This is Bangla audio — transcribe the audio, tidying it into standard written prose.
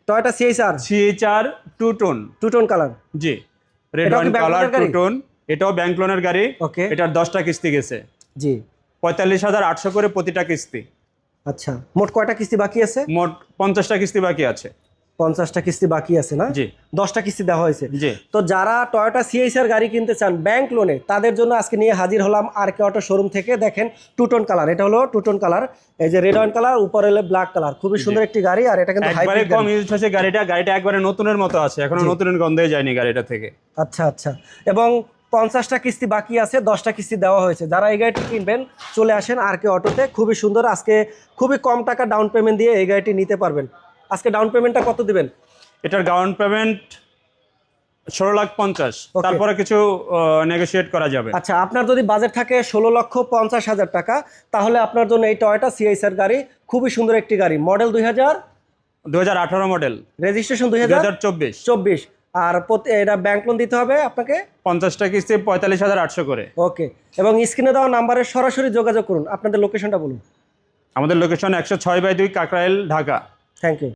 Toyota CHR CHR two tone. Two tone colour. জি, red wine colour two tone. এটাও ব্যাংক লোনের গাড়ি। ওকে। এটার 10টা কিস্তি গেছে। জি। 45,800 করে প্রতিটা কিস্তি। আচ্ছা, মোট কয়টা কিস্তি বাকি আছে? মোট 50টা কিস্তি বাকি আছে। 50টা কিস্তি বাকি আছে না? জি। 10টা কিস্তি দেওয়া হয়েছে। জি। তো যারা টয়োটা সিএইচআর গাড়ি কিনতে চান ব্যাংক লোনে, তাদের জন্য আজকে নিয়ে হাজির হলাম আর কে অটো শোরুম থেকে। দেখেন টু টোন কালার, এটা হলো টু টোন কালার, এই যে রেড ওয়াইন কালার, উপরে হলো ব্ল্যাক কালার, খুবই সুন্দর একটি গাড়ি। আর এটা কিন্তু একবারে কম ইউজ হয়েছে গাড়িটা একবারে নতুনের মতো আছে, এখনো নতুনের গন্ধে যায়নি গাড়িটা থেকে। আচ্ছা আচ্ছা, এবং 50টা কিস্তি বাকি আছে, 10টা কিস্তি দেওয়া হয়েছে। যারা এই গাড়িটি কিনবেন চলে আসেন আর কে অটোতে, খুবই সুন্দর। আজকে খুবই কম টাকা ডাউন পেমেন্ট দিয়ে এই গাড়িটি নিতে পারবেন। আজকে ডাউন পেমেন্টটা কত দিবেন? এটার ডাউন পেমেন্ট 16,50,000, তারপরে কিছু নেগোশিয়েট করা যাবে। আচ্ছা, আপনার যদি বাজেট থাকে 16,50,000 টাকা, তাহলে আপনার জন্য এই টয়োটা সিএইচআর গাড়ি খুবই সুন্দর একটি গাড়ি। Model 2018 model, registration 2024। আর এটা ব্যাংক লোন দিতে হবে আপনাকে। 50টা কিস্তি 45,800 করে। ওকে, এবং স্ক্রিনে দেওয়া নাম্বারে সরাসরি যোগাযোগ করুন। আপনাদের লোকেশনটা বলুন। আমাদের location 106/2 Kakrail, Dhaka. Thank you.